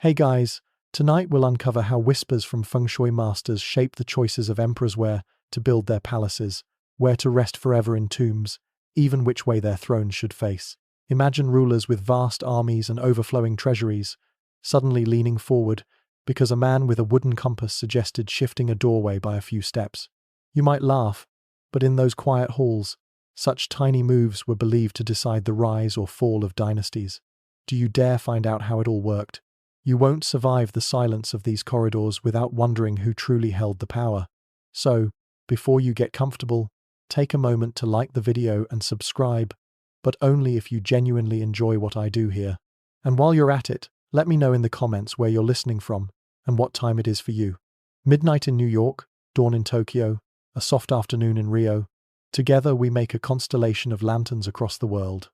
Hey guys, tonight we'll uncover how whispers from Feng Shui masters shape the choices of emperors where to build their palaces, where to rest forever in tombs, even which way their thrones should face. Imagine rulers with vast armies and overflowing treasuries, suddenly leaning forward because a man with a wooden compass suggested shifting a doorway by a few steps. You might laugh, but in those quiet halls, such tiny moves were believed to decide the rise or fall of dynasties. Do you dare find out how it all worked? You won't survive the silence of these corridors without wondering who truly held the power. So, before you get comfortable, take a moment to like the video and subscribe, but only if you genuinely enjoy what I do here. And while you're at it, let me know in the comments where you're listening from and what time it is for you. Midnight in New York, dawn in Tokyo, a soft afternoon in Rio. Together we make a constellation of lanterns across the world.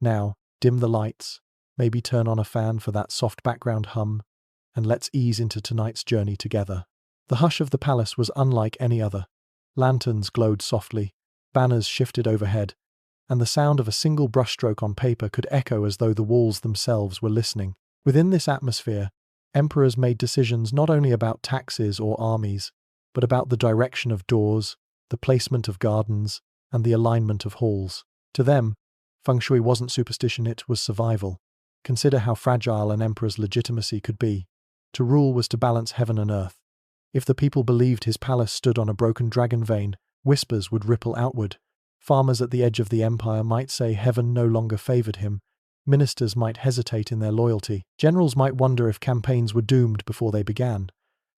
Now, dim the lights, maybe turn on a fan for that soft background hum, and let's ease into tonight's journey together. The hush of the palace was unlike any other. Lanterns glowed softly, banners shifted overhead, and the sound of a single brushstroke on paper could echo as though the walls themselves were listening. Within this atmosphere, emperors made decisions not only about taxes or armies, but about the direction of doors, the placement of gardens, and the alignment of halls. To them, Feng Shui wasn't superstition, it was survival. Consider how fragile an emperor's legitimacy could be. To rule was to balance heaven and earth. If the people believed his palace stood on a broken dragon vein, whispers would ripple outward. Farmers at the edge of the empire might say heaven no longer favored him. Ministers might hesitate in their loyalty. Generals might wonder if campaigns were doomed before they began.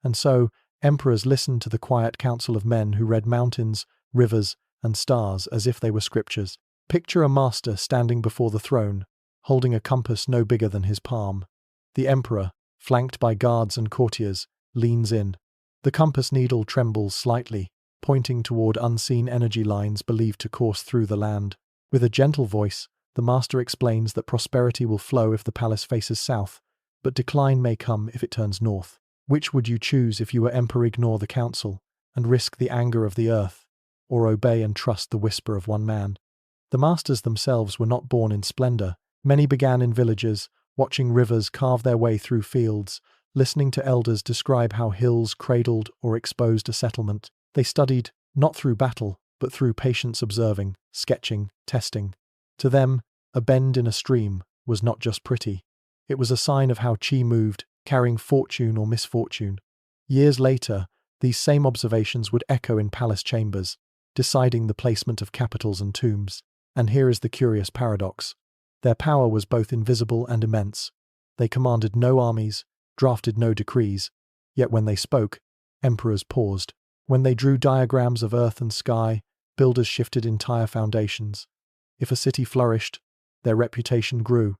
And so, emperors listened to the quiet counsel of men who read mountains, rivers, and stars as if they were scriptures. Picture a master standing before the throne, holding a compass no bigger than his palm. The emperor, flanked by guards and courtiers, leans in. The compass needle trembles slightly, pointing toward unseen energy lines believed to course through the land. With a gentle voice, the master explains that prosperity will flow if the palace faces south, but decline may come if it turns north. Which would you choose if you were emperor? Ignore the counsel and risk the anger of the earth, or obey and trust the whisper of one man? The masters themselves were not born in splendor. Many began in villages, watching rivers carve their way through fields, listening to elders describe how hills cradled or exposed a settlement. They studied, not through battle, but through patience, observing, sketching, testing. To them, a bend in a stream was not just pretty. It was a sign of how chi moved, carrying fortune or misfortune. Years later, these same observations would echo in palace chambers, deciding the placement of capitals and tombs. And here is the curious paradox. Their power was both invisible and immense. They commanded no armies, drafted no decrees, yet when they spoke, emperors paused. When they drew diagrams of earth and sky, builders shifted entire foundations. If a city flourished, their reputation grew.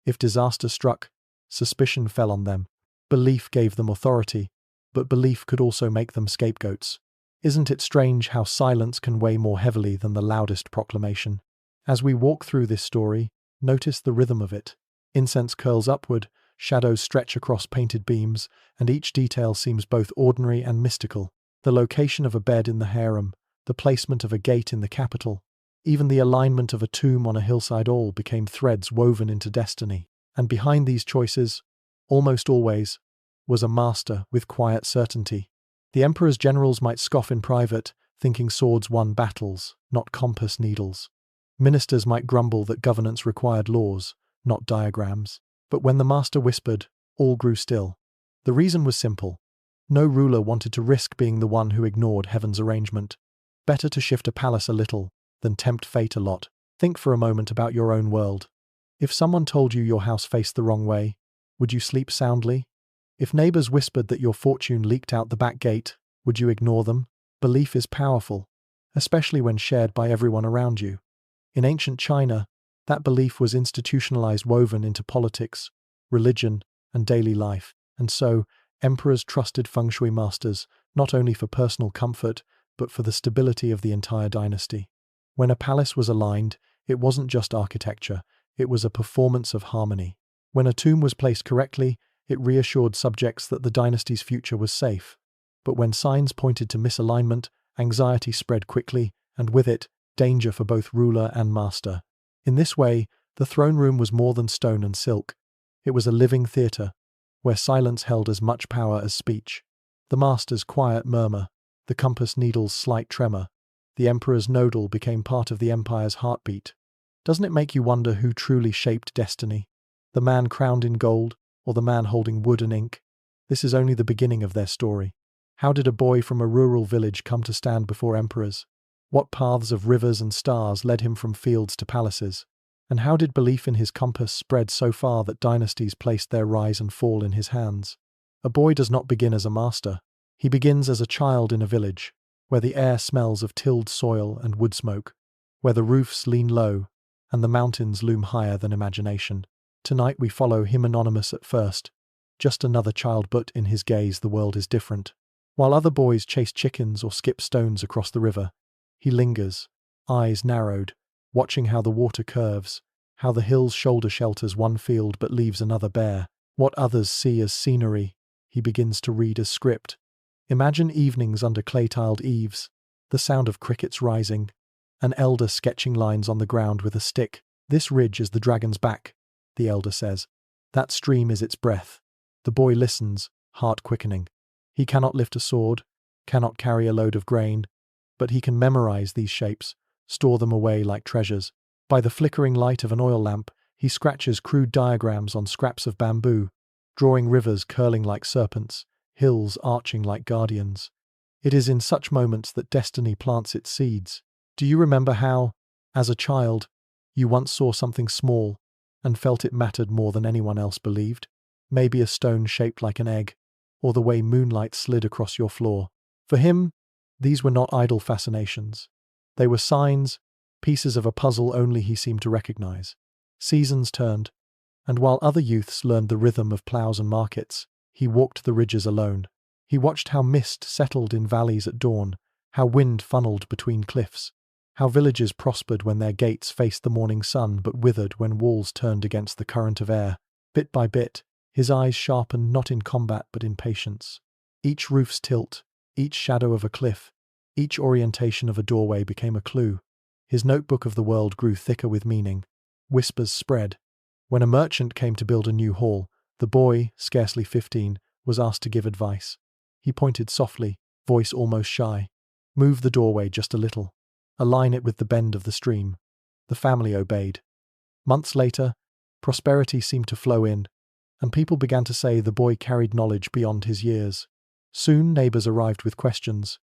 If disaster struck, suspicion fell on them. Belief gave them authority, but belief could also make them scapegoats. Isn't it strange how silence can weigh more heavily than the loudest proclamation? As we walk through this story, notice the rhythm of it. Incense curls upward, shadows stretch across painted beams, and each detail seems both ordinary and mystical. The location of a bed in the harem, the placement of a gate in the capital, even the alignment of a tomb on a hillside all became threads woven into destiny. And behind these choices, almost always, was a master with quiet certainty. The emperor's generals might scoff in private, thinking swords won battles, not compass needles. Ministers might grumble that governance required laws, not diagrams. But when the master whispered, all grew still. The reason was simple. No ruler wanted to risk being the one who ignored heaven's arrangement. Better to shift a palace a little than tempt fate a lot. Think for a moment about your own world. If someone told you your house faced the wrong way, would you sleep soundly? If neighbors whispered that your fortune leaked out the back gate, would you ignore them? Belief is powerful, especially when shared by everyone around you. In ancient China, that belief was institutionalized, woven into politics, religion, and daily life. And so, emperors trusted Feng Shui masters, not only for personal comfort, but for the stability of the entire dynasty. When a palace was aligned, it wasn't just architecture, it was a performance of harmony. When a tomb was placed correctly, it reassured subjects that the dynasty's future was safe. But when signs pointed to misalignment, anxiety spread quickly, and with it, danger for both ruler and master. In this way, the throne room was more than stone and silk. It was a living theatre, where silence held as much power as speech. The master's quiet murmur, the compass needle's slight tremor, the emperor's nodal became part of the empire's heartbeat. Doesn't it make you wonder who truly shaped destiny? The man crowned in gold, or the man holding wood and ink? This is only the beginning of their story. How did a boy from a rural village come to stand before emperors? What paths of rivers and stars led him from fields to palaces? And how did belief in his compass spread so far that dynasties placed their rise and fall in his hands? A boy does not begin as a master. He begins as a child in a village, where the air smells of tilled soil and wood smoke, where the roofs lean low and the mountains loom higher than imagination. Tonight we follow him, anonymous at first, just another child, but in his gaze the world is different. While other boys chase chickens or skip stones across the river, he lingers, eyes narrowed, watching how the water curves, how the hill's shoulder shelters one field but leaves another bare. What others see as scenery, he begins to read as script. Imagine evenings under clay-tiled eaves, the sound of crickets rising, an elder sketching lines on the ground with a stick. This ridge is the dragon's back, the elder says. That stream is its breath. The boy listens, heart quickening. He cannot lift a sword, cannot carry a load of grain, but he can memorize these shapes, store them away like treasures. By the flickering light of an oil lamp, he scratches crude diagrams on scraps of bamboo, drawing rivers curling like serpents, hills arching like guardians. It is in such moments that destiny plants its seeds. Do you remember how, as a child, you once saw something small and felt it mattered more than anyone else believed? Maybe a stone shaped like an egg, or the way moonlight slid across your floor. For him, these were not idle fascinations. They were signs, pieces of a puzzle only he seemed to recognize. Seasons turned, and while other youths learned the rhythm of plows and markets, he walked the ridges alone. He watched how mist settled in valleys at dawn, how wind funneled between cliffs, how villages prospered when their gates faced the morning sun but withered when walls turned against the current of air. Bit by bit, his eyes sharpened not in combat but in patience. Each roof's tilt, each shadow of a cliff, each orientation of a doorway became a clue. His notebook of the world grew thicker with meaning. Whispers spread. When a merchant came to build a new hall, the boy, scarcely 15, was asked to give advice. He pointed softly, voice almost shy. Move the doorway just a little. Align it with the bend of the stream. The family obeyed. Months later, prosperity seemed to flow in, and people began to say the boy carried knowledge beyond his years. Soon neighbors arrived with questions.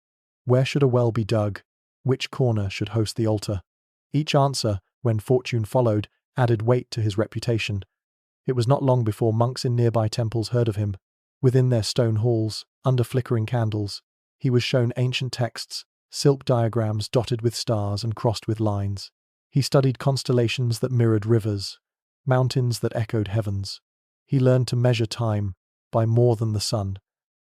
Where should a well be dug? Which corner should host the altar? Each answer, when fortune followed, added weight to his reputation. It was not long before monks in nearby temples heard of him. Within their stone halls, under flickering candles, he was shown ancient texts, silk diagrams dotted with stars and crossed with lines. He studied constellations that mirrored rivers, mountains that echoed heavens. He learned to measure time by more than the sun,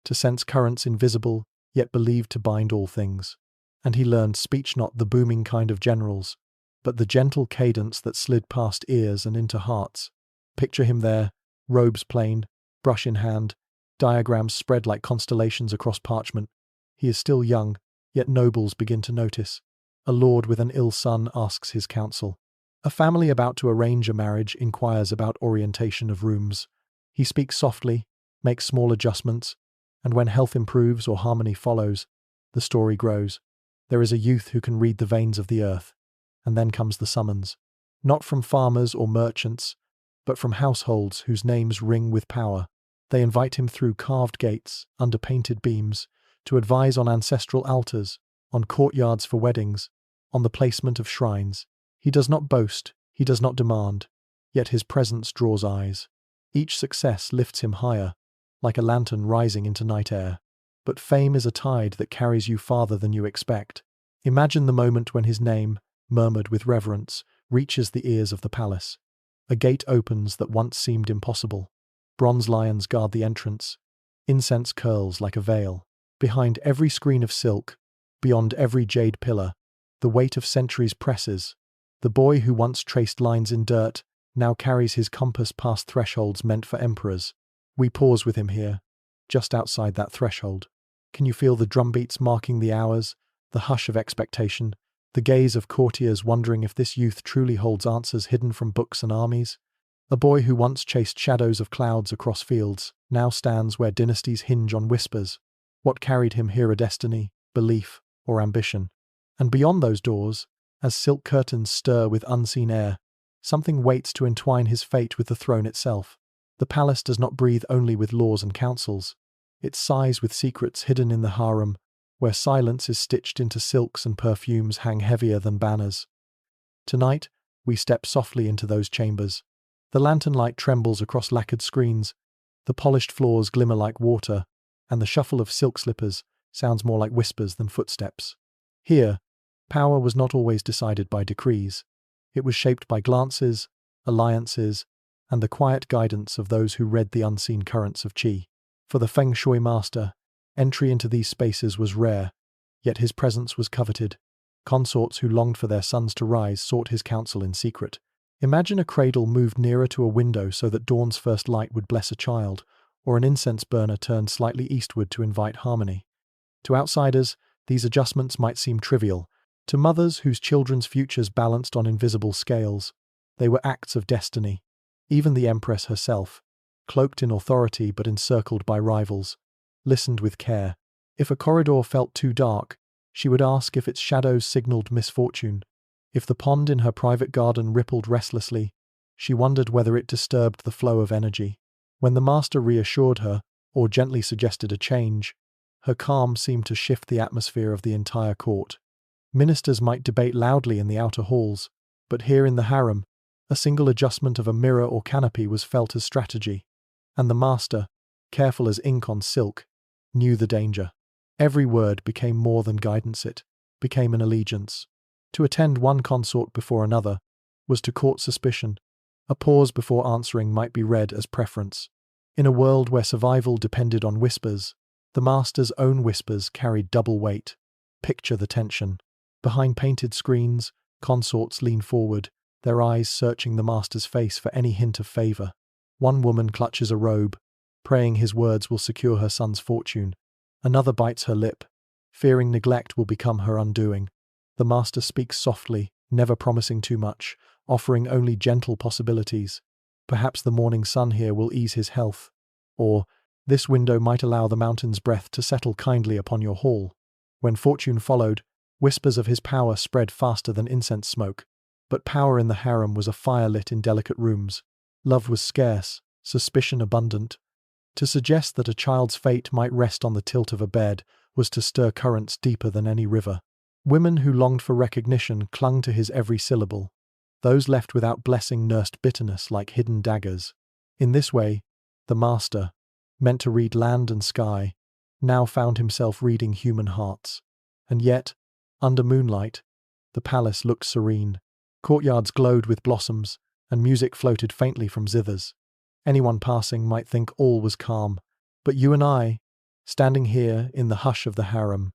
to sense currents invisible, yet believed to bind all things. And he learned speech, not the booming kind of generals, but the gentle cadence that slid past ears and into hearts. Picture him there, robes plain, brush in hand, diagrams spread like constellations across parchment. He is still young, yet nobles begin to notice. A lord with an ill son asks his counsel. A family about to arrange a marriage inquires about orientation of rooms. He speaks softly, makes small adjustments, and when health improves or harmony follows, the story grows. There is a youth who can read the veins of the earth. And then comes the summons. Not from farmers or merchants, but from households whose names ring with power. They invite him through carved gates, under painted beams, to advise on ancestral altars, on courtyards for weddings, on the placement of shrines. He does not boast, he does not demand, yet his presence draws eyes. Each success lifts him higher, like a lantern rising into night air. But fame is a tide that carries you farther than you expect. Imagine the moment when his name, murmured with reverence, reaches the ears of the palace. A gate opens that once seemed impossible. Bronze lions guard the entrance. Incense curls like a veil. Behind every screen of silk, beyond every jade pillar, the weight of centuries presses. The boy who once traced lines in dirt now carries his compass past thresholds meant for emperors. We pause with him here, just outside that threshold. Can you feel the drumbeats marking the hours, the hush of expectation, the gaze of courtiers wondering if this youth truly holds answers hidden from books and armies? A boy who once chased shadows of clouds across fields now stands where dynasties hinge on whispers. What carried him here, a destiny, belief, or ambition? And beyond those doors, as silk curtains stir with unseen air, something waits to entwine his fate with the throne itself. The palace does not breathe only with laws and councils. It sighs with secrets hidden in the harem, where silence is stitched into silks and perfumes hang heavier than banners. Tonight, we step softly into those chambers. The lantern light trembles across lacquered screens, the polished floors glimmer like water, and the shuffle of silk slippers sounds more like whispers than footsteps. Here, power was not always decided by decrees. It was shaped by glances, alliances, and the quiet guidance of those who read the unseen currents of qi. For the Feng Shui master, entry into these spaces was rare, yet his presence was coveted. Consorts who longed for their sons to rise sought his counsel in secret. Imagine a cradle moved nearer to a window so that dawn's first light would bless a child, or an incense burner turned slightly eastward to invite harmony. To outsiders, these adjustments might seem trivial. To mothers whose children's futures balanced on invisible scales, they were acts of destiny. Even the Empress herself, cloaked in authority but encircled by rivals, listened with care. If a corridor felt too dark, she would ask if its shadows signaled misfortune. If the pond in her private garden rippled restlessly, she wondered whether it disturbed the flow of energy. When the master reassured her, or gently suggested a change, her calm seemed to shift the atmosphere of the entire court. Ministers might debate loudly in the outer halls, but here in the harem, a single adjustment of a mirror or canopy was felt as strategy. And the master, careful as ink on silk, knew the danger. Every word became more than guidance, it became an allegiance. To attend one consort before another was to court suspicion. A pause before answering might be read as preference. In a world where survival depended on whispers, the master's own whispers carried double weight. Picture the tension. Behind painted screens, consorts lean forward, their eyes searching the master's face for any hint of favor. One woman clutches a robe, praying his words will secure her son's fortune. Another bites her lip, fearing neglect will become her undoing. The master speaks softly, never promising too much, offering only gentle possibilities. Perhaps the morning sun here will ease his health. Or, this window might allow the mountain's breath to settle kindly upon your hall. When fortune followed, whispers of his power spread faster than incense smoke. But power in the harem was a fire lit in delicate rooms. Love was scarce, suspicion abundant. To suggest that a child's fate might rest on the tilt of a bed was to stir currents deeper than any river. Women who longed for recognition clung to his every syllable. Those left without blessing nursed bitterness like hidden daggers. In this way, the master, meant to read land and sky, now found himself reading human hearts. And yet, under moonlight, the palace looked serene. Courtyards glowed with blossoms, and music floated faintly from zithers. Anyone passing might think all was calm, but you and I, standing here in the hush of the harem,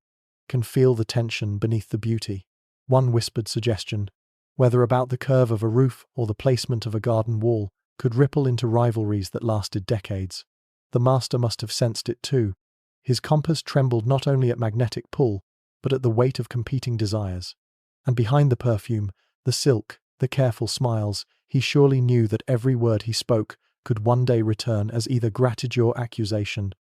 can feel the tension beneath the beauty. One whispered suggestion, whether about the curve of a roof or the placement of a garden wall, could ripple into rivalries that lasted decades. The master must have sensed it too. His compass trembled not only at magnetic pull, but at the weight of competing desires. And behind the perfume, the silk, the careful smiles, he surely knew that every word he spoke could one day return as either gratitude or accusation.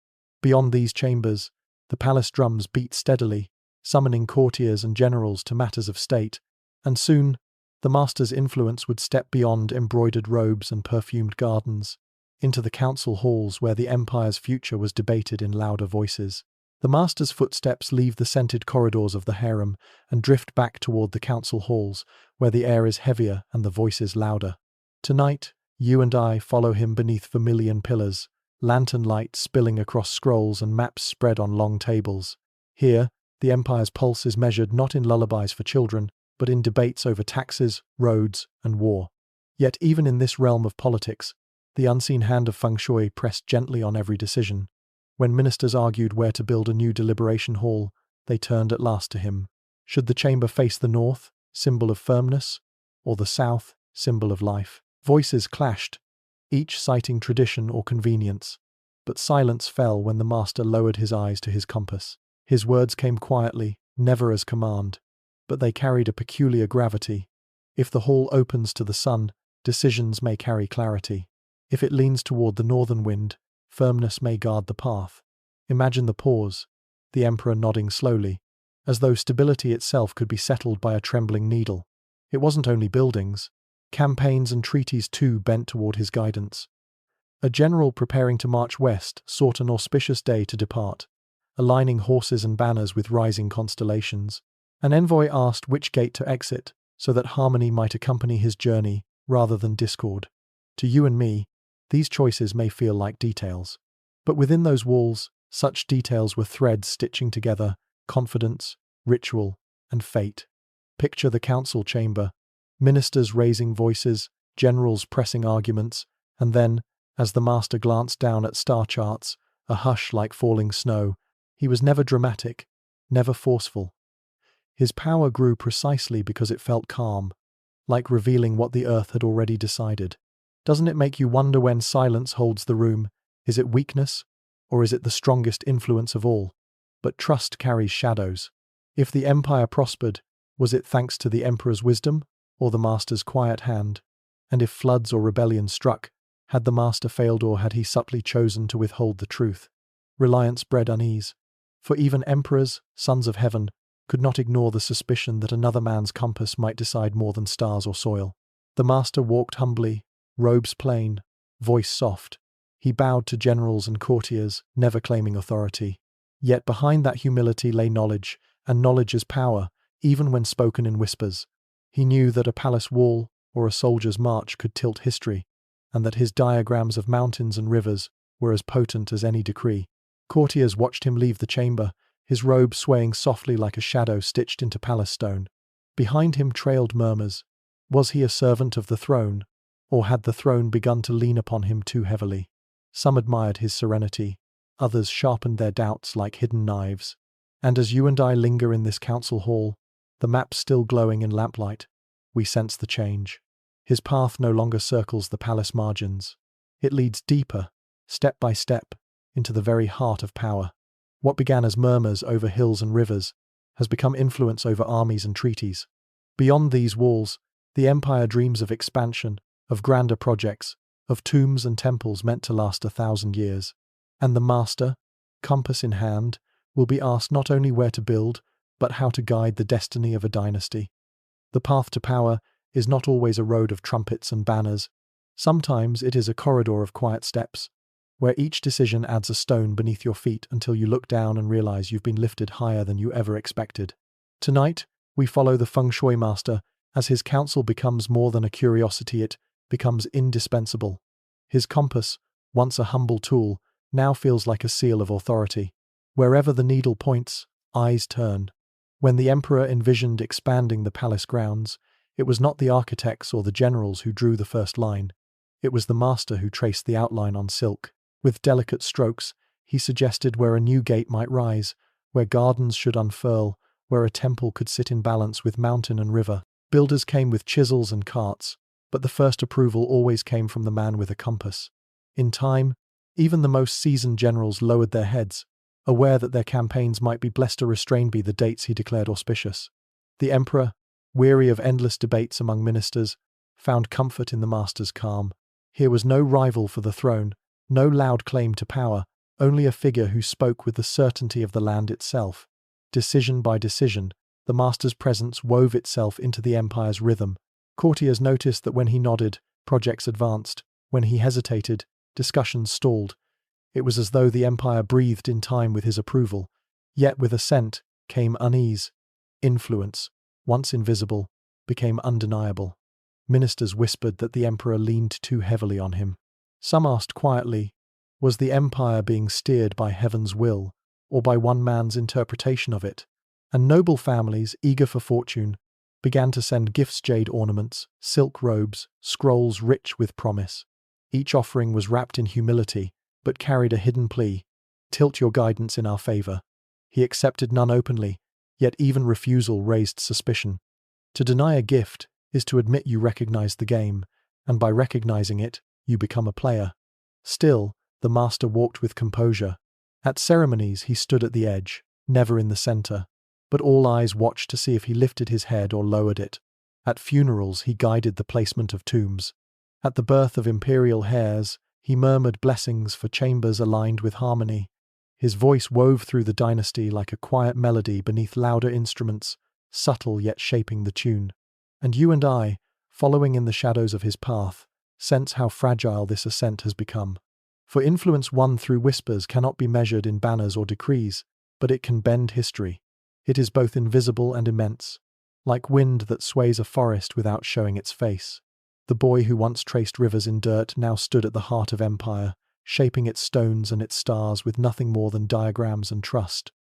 Beyond these chambers, the palace drums beat steadily, summoning courtiers and generals to matters of state, and soon, the master's influence would step beyond embroidered robes and perfumed gardens, into the council halls where the empire's future was debated in louder voices. The master's footsteps leave the scented corridors of the harem and drift back toward the council halls, where the air is heavier and the voices louder. Tonight, you and I follow him beneath vermilion pillars, lantern light spilling across scrolls and maps spread on long tables. Here, the empire's pulse is measured not in lullabies for children, but in debates over taxes, roads, and war. Yet even in this realm of politics, the unseen hand of Feng Shui pressed gently on every decision. When ministers argued where to build a new deliberation hall, they turned at last to him. Should the chamber face the north, symbol of firmness, or the south, symbol of life? Voices clashed, each citing tradition or convenience, but silence fell when the master lowered his eyes to his compass. His words came quietly, never as command, but they carried a peculiar gravity. If the hall opens to the sun, decisions may carry clarity. If it leans toward the northern wind, firmness may guard the path. Imagine the pause, the emperor nodding slowly, as though stability itself could be settled by a trembling needle. It wasn't only buildings. Campaigns and treaties too bent toward his guidance. A general preparing to march west sought an auspicious day to depart, aligning horses and banners with rising constellations. An envoy asked which gate to exit, so that harmony might accompany his journey rather than discord. To you and me, these choices may feel like details. But within those walls, such details were threads stitching together confidence, ritual, and fate. Picture the council chamber, ministers raising voices, generals pressing arguments, and then, as the master glanced down at star charts, a hush like falling snow. He was never dramatic, never forceful. His power grew precisely because it felt calm, like revealing what the earth had already decided. Doesn't it make you wonder when silence holds the room? Is it weakness, or is it the strongest influence of all? But trust carries shadows. If the empire prospered, was it thanks to the emperor's wisdom, or the master's quiet hand? And if floods or rebellion struck, had the master failed or had he subtly chosen to withhold the truth? Reliance bred unease. For even emperors, sons of heaven, could not ignore the suspicion that another man's compass might decide more than stars or soil. The master walked humbly, robes plain, voice soft. He bowed to generals and courtiers, never claiming authority. Yet behind that humility lay knowledge, and knowledge is power, even when spoken in whispers. He knew that a palace wall or a soldier's march could tilt history, and that his diagrams of mountains and rivers were as potent as any decree. Courtiers watched him leave the chamber, his robe swaying softly like a shadow stitched into palace stone. Behind him trailed murmurs. Was he a servant of the throne, or had the throne begun to lean upon him too heavily? Some admired his serenity, others sharpened their doubts like hidden knives. And as you and I linger in this council hall, the map still glowing in lamplight, we sense the change. His path no longer circles the palace margins. It leads deeper, step by step, into the very heart of power. What began as murmurs over hills and rivers has become influence over armies and treaties. Beyond these walls, the empire dreams of expansion, of grander projects, of tombs and temples meant to last 1,000 years. And the master, compass in hand, will be asked not only where to build, but how to guide the destiny of a dynasty. The path to power is not always a road of trumpets and banners. Sometimes it is a corridor of quiet steps, where each decision adds a stone beneath your feet until you look down and realize you've been lifted higher than you ever expected. Tonight, we follow the Feng Shui master as his counsel becomes more than a curiosity, it becomes indispensable. His compass, once a humble tool, now feels like a seal of authority. Wherever the needle points, eyes turn. When the emperor envisioned expanding the palace grounds, it was not the architects or the generals who drew the first line. It was the master who traced the outline on silk. With delicate strokes, he suggested where a new gate might rise, where gardens should unfurl, where a temple could sit in balance with mountain and river. Builders came with chisels and carts, but the first approval always came from the man with a compass. In time, even the most seasoned generals lowered their heads, aware that their campaigns might be blessed or restrained by the dates he declared auspicious. The emperor, weary of endless debates among ministers, found comfort in the master's calm. Here was no rival for the throne, no loud claim to power, only a figure who spoke with the certainty of the land itself. Decision by decision, the master's presence wove itself into the empire's rhythm. Courtiers noticed that when he nodded, projects advanced. When he hesitated, discussions stalled. It was as though the empire breathed in time with his approval. Yet with assent came unease. Influence, once invisible, became undeniable. Ministers whispered that the emperor leaned too heavily on him. Some asked quietly, was the empire being steered by heaven's will, or by one man's interpretation of it? And noble families, eager for fortune, began to send gifts: jade ornaments, silk robes, scrolls rich with promise. Each offering was wrapped in humility, but carried a hidden plea: tilt your guidance in our favor. He accepted none openly, yet even refusal raised suspicion. To deny a gift is to admit you recognize the game, and by recognizing it, you become a player. Still, the master walked with composure. At ceremonies, he stood at the edge, never in the center, but all eyes watched to see if he lifted his head or lowered it. At funerals, he guided the placement of tombs, At the birth of imperial heirs, he murmured blessings for chambers aligned with harmony. His voice wove through the dynasty like a quiet melody beneath louder instruments, subtle yet shaping the tune. And you and I, following in the shadows of his path, sense how fragile this ascent has become. For influence won through whispers cannot be measured in banners or decrees, but it can bend history. It is both invisible and immense, like wind that sways a forest without showing its face. The boy who once traced rivers in dirt now stood at the heart of empire, shaping its stones and its stars with nothing more than diagrams and trust.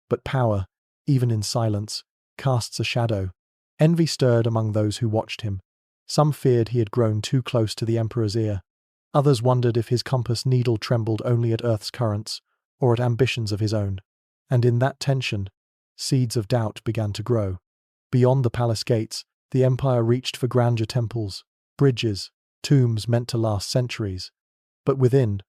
But power, even in silence, casts a shadow. Envy stirred among those who watched him. Some feared he had grown too close to the emperor's ear. Others wondered if his compass needle trembled only at Earth's currents, or at ambitions of his own. And in that tension, seeds of doubt began to grow. Beyond the palace gates, the empire reached for grandeur temples, bridges, tombs meant to last centuries. But within,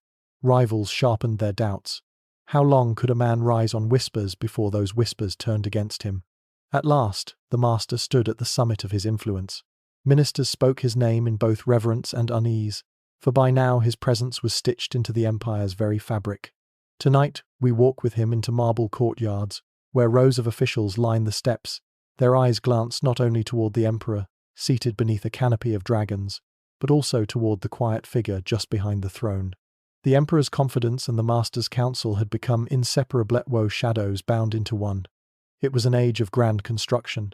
rivals sharpened their doubts. How long could a man rise on whispers before those whispers turned against him? At last, the master stood at the summit of his influence. Ministers spoke his name in both reverence and unease, for by now his presence was stitched into the empire's very fabric. Tonight, we walk with him into marble courtyards, where rows of officials line the steps. Their eyes glance not only toward the emperor, seated beneath a canopy of dragons, but also toward the quiet figure just behind the throne. The emperor's confidence and the master's counsel had become inseparable shadows bound into one. It was an age of grand construction.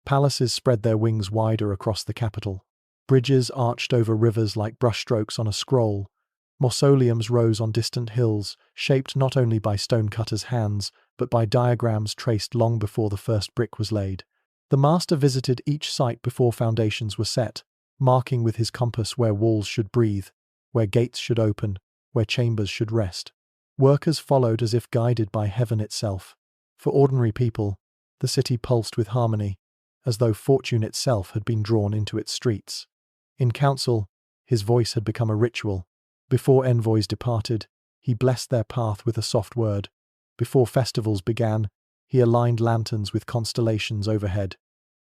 Palaces spread their wings wider across the capital. Bridges arched over rivers like brushstrokes on a scroll. Mausoleums rose on distant hills, shaped not only by stonecutters' hands, but by diagrams traced long before the first brick was laid. The master visited each site before foundations were set, marking with his compass where walls should breathe, where gates should open, where chambers should rest. Workers followed as if guided by heaven itself. For ordinary people, the city pulsed with harmony, as though fortune itself had been drawn into its streets. In council, his voice had become a ritual. Before envoys departed, he blessed their path with a soft word. Before festivals began, he aligned lanterns with constellations overhead.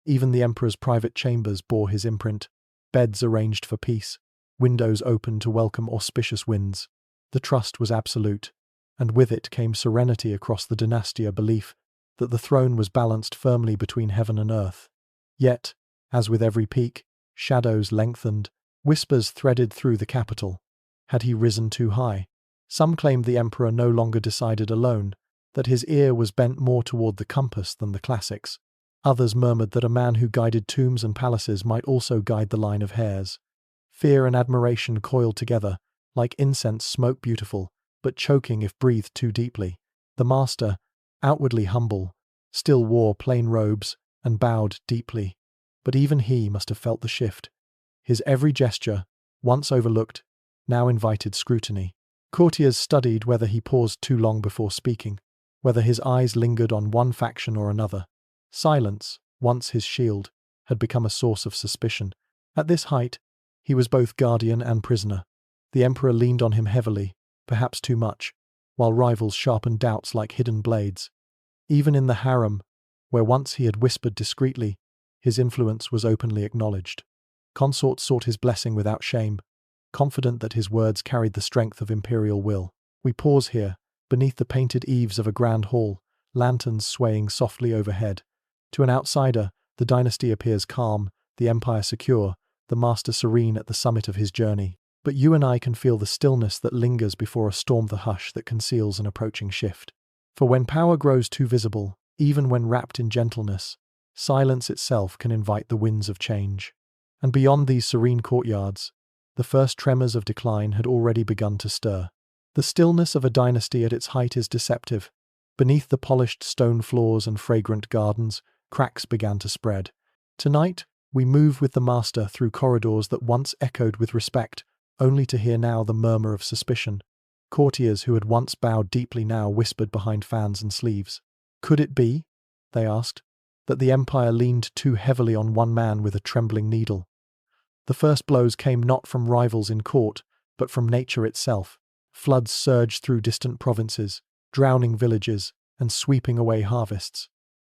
Even the emperor's private chambers bore his imprint, beds arranged for peace, windows open to welcome auspicious winds. The trust was absolute, and with it came serenity across the dynasty, a belief that the throne was balanced firmly between heaven and earth. Yet, as with every peak, shadows lengthened, whispers threaded through the capital. Had he risen too high? Some claimed the emperor no longer decided alone, that his ear was bent more toward the compass than the classics. Others murmured that a man who guided tombs and palaces might also guide the line of heirs. Fear and admiration coiled together, like incense smoke, beautiful, but choking if breathed too deeply. The master, outwardly humble, still wore plain robes and bowed deeply. But even he must have felt the shift. His every gesture, once overlooked, now invited scrutiny. Courtiers studied whether he paused too long before speaking, whether his eyes lingered on one faction or another. Silence, once his shield, had become a source of suspicion. At this height, he was both guardian and prisoner. The emperor leaned on him heavily, perhaps too much, while rivals sharpened doubts like hidden blades. Even in the harem, where once he had whispered discreetly, his influence was openly acknowledged. Consorts sought his blessing without shame, confident that his words carried the strength of imperial will. We pause here, beneath the painted eaves of a grand hall, lanterns swaying softly overhead. To an outsider, the dynasty appears calm, the empire secure, the master serene at the summit of his journey. But you and I can feel the stillness that lingers before a storm, the hush that conceals an approaching shift. For when power grows too visible, even when wrapped in gentleness, silence itself can invite the winds of change. And beyond these serene courtyards, the first tremors of decline had already begun to stir. The stillness of a dynasty at its height is deceptive. Beneath the polished stone floors and fragrant gardens, cracks began to spread. Tonight, we move with the master through corridors that once echoed with respect, only to hear now the murmur of suspicion. Courtiers who had once bowed deeply now whispered behind fans and sleeves. Could it be, they asked, that the empire leaned too heavily on one man with a trembling needle? The first blows came not from rivals in court, but from nature itself. Floods surged through distant provinces, drowning villages, and sweeping away harvests.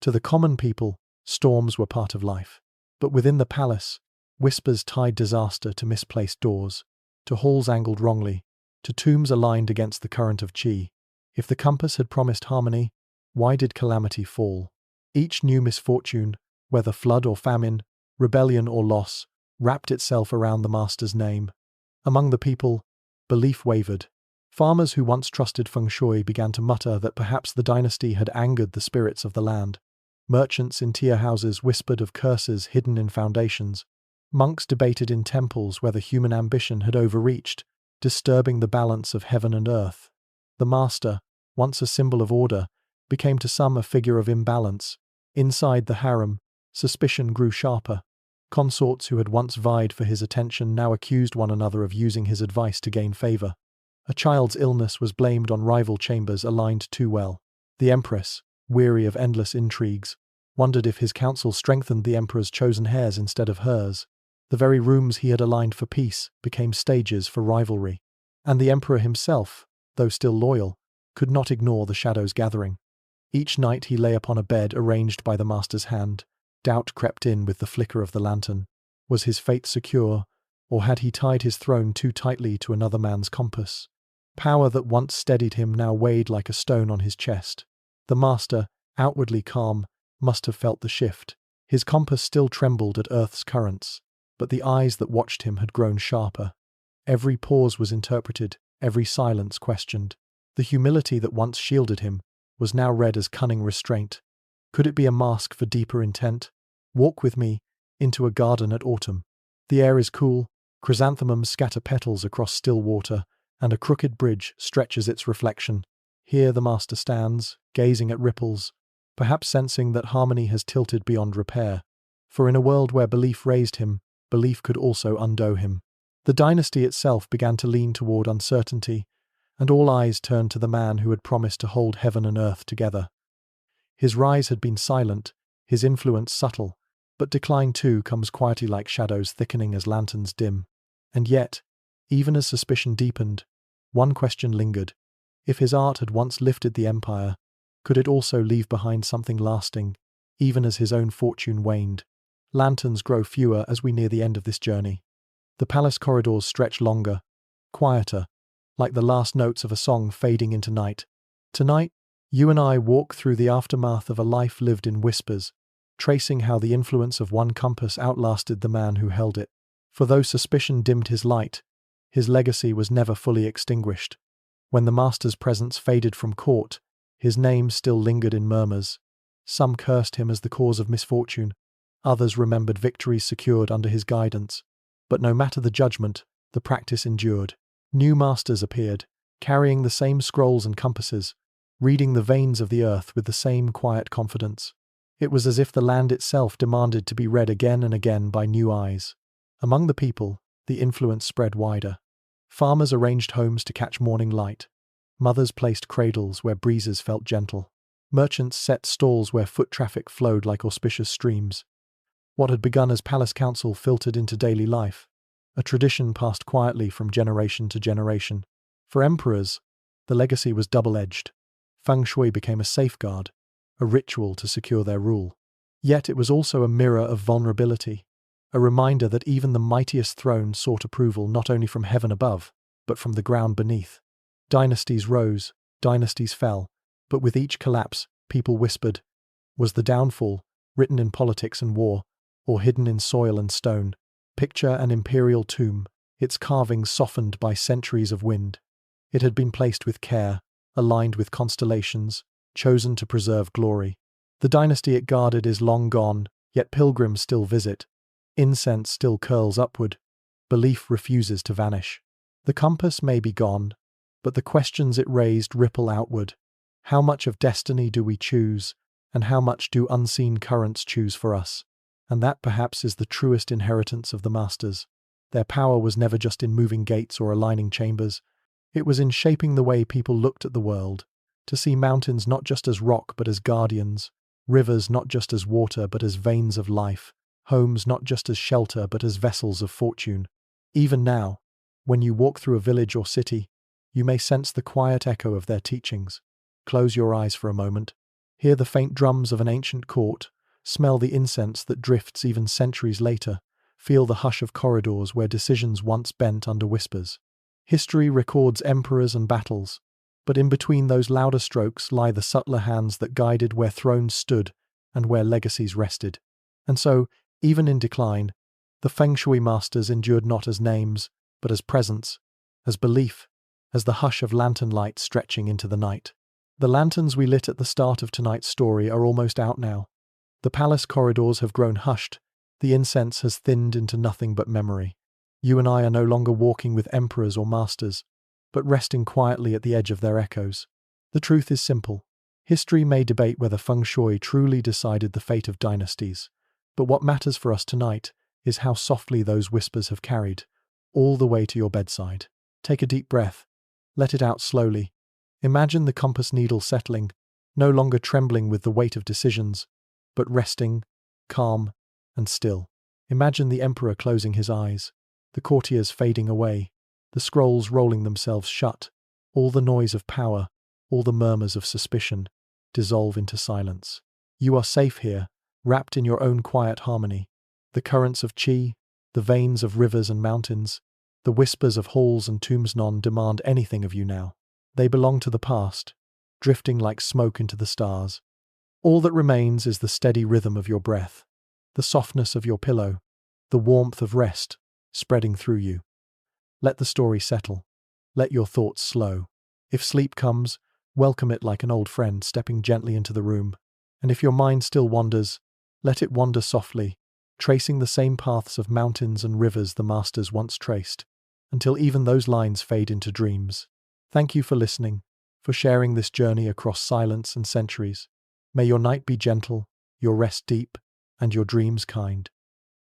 To the common people, storms were part of life. But within the palace, Whispers tied disaster to misplaced doors, to halls angled wrongly, to tombs aligned against the current of chi. If the compass had promised harmony, why did calamity fall? Each new misfortune, whether flood or famine, rebellion or loss, wrapped itself around the master's name. Among the people, belief wavered. Farmers who once trusted Feng Shui began to mutter that perhaps the dynasty had angered the spirits of the land. Merchants in tier houses whispered of curses hidden in foundations. Monks debated in temples whether human ambition had overreached, disturbing the balance of heaven and earth. The master, once a symbol of order, became to some a figure of imbalance. Inside the harem, suspicion grew sharper. Consorts who had once vied for his attention now accused one another of using his advice to gain favor. A child's illness was blamed on rival chambers aligned too well. The empress, weary of endless intrigues, wondered if his counsel strengthened the emperor's chosen heirs instead of hers. The very rooms he had aligned for peace became stages for rivalry. And the emperor himself, though still loyal, could not ignore the shadows gathering. Each night he lay upon a bed arranged by the master's hand. Doubt crept in with the flicker of the lantern. Was his fate secure, or had he tied his throne too tightly to another man's compass? Power that once steadied him now weighed like a stone on his chest. The master, outwardly calm, must have felt the shift. His compass still trembled at earth's currents, but the eyes that watched him had grown sharper. Every pause was interpreted, every silence questioned. The humility that once shielded him was now read as cunning restraint. Could it be a mask for deeper intent? Walk with me into a garden at autumn. The air is cool, chrysanthemums scatter petals across still water, and a crooked bridge stretches its reflection. Here the master stands, gazing at ripples, perhaps sensing that harmony has tilted beyond repair. For in a world where belief raised him, belief could also undo him. The dynasty itself began to lean toward uncertainty, and all eyes turned to the man who had promised to hold heaven and earth together. His rise had been silent, his influence subtle, but decline too comes quietly like shadows thickening as lanterns dim. And yet, even as suspicion deepened, one question lingered. If his art had once lifted the empire, could it also leave behind something lasting, even as his own fortune waned? Lanterns grow fewer as we near the end of this journey. The palace corridors stretch longer, quieter, like the last notes of a song fading into night. Tonight, you and I walk through the aftermath of a life lived in whispers, tracing how the influence of one compass outlasted the man who held it. For though suspicion dimmed his light, his legacy was never fully extinguished. When the master's presence faded from court, his name still lingered in murmurs. Some cursed him as the cause of misfortune, others remembered victories secured under his guidance. But no matter the judgment, the practice endured. New masters appeared, carrying the same scrolls and compasses, reading the veins of the earth with the same quiet confidence. It was as if the land itself demanded to be read again and again by new eyes. Among the people, the influence spread wider. Farmers arranged homes to catch morning light. Mothers placed cradles where breezes felt gentle. Merchants set stalls where foot traffic flowed like auspicious streams. What had begun as palace council filtered into daily life, a tradition passed quietly from generation to generation. For emperors, the legacy was double-edged. Feng Shui became a safeguard, a ritual to secure their rule. Yet it was also a mirror of vulnerability, a reminder that even the mightiest throne sought approval not only from heaven above, but from the ground beneath. Dynasties rose, dynasties fell, but with each collapse, people whispered, was the downfall, written in politics and war, or hidden in soil and stone? Picture an imperial tomb, its carvings softened by centuries of wind. It had been placed with care, aligned with constellations, chosen to preserve glory. The dynasty it guarded is long gone, yet pilgrims still visit. Incense still curls upward. Belief refuses to vanish. The compass may be gone, but the questions it raised ripple outward. How much of destiny do we choose, and how much do unseen currents choose for us? And that perhaps is the truest inheritance of the masters. Their power was never just in moving gates or aligning chambers. It was in shaping the way people looked at the world, to see mountains not just as rock but as guardians, rivers not just as water but as veins of life, homes not just as shelter but as vessels of fortune. Even now, when you walk through a village or city, you may sense the quiet echo of their teachings. Close your eyes for a moment. Hear the faint drums of an ancient court. Smell the incense that drifts even centuries later. Feel the hush of corridors where decisions once bent under whispers. History records emperors and battles, but in between those louder strokes lie the subtler hands that guided where thrones stood and where legacies rested. And so, even in decline, the Feng Shui masters endured not as names, but as presence, as belief, as the hush of lantern light stretching into the night. The lanterns we lit at the start of tonight's story are almost out now. The palace corridors have grown hushed, the incense has thinned into nothing but memory. You and I are no longer walking with emperors or masters, but resting quietly at the edge of their echoes. The truth is simple. History may debate whether Feng Shui truly decided the fate of dynasties, but what matters for us tonight is how softly those whispers have carried, all the way to your bedside. Take a deep breath. Let it out slowly. Imagine the compass needle settling, no longer trembling with the weight of decisions, but resting, calm, and still. Imagine the emperor closing his eyes, the courtiers fading away, the scrolls rolling themselves shut, all the noise of power, all the murmurs of suspicion, dissolve into silence. You are safe here, wrapped in your own quiet harmony. The currents of qi, the veins of rivers and mountains, the whispers of halls and tombs none demand anything of you now. They belong to the past, drifting like smoke into the stars. All that remains is the steady rhythm of your breath, the softness of your pillow, the warmth of rest spreading through you. Let the story settle. Let your thoughts slow. If sleep comes, welcome it like an old friend stepping gently into the room. And if your mind still wanders, let it wander softly, tracing the same paths of mountains and rivers the masters once traced, until even those lines fade into dreams. Thank you for listening, for sharing this journey across silence and centuries. May your night be gentle, your rest deep, and your dreams kind.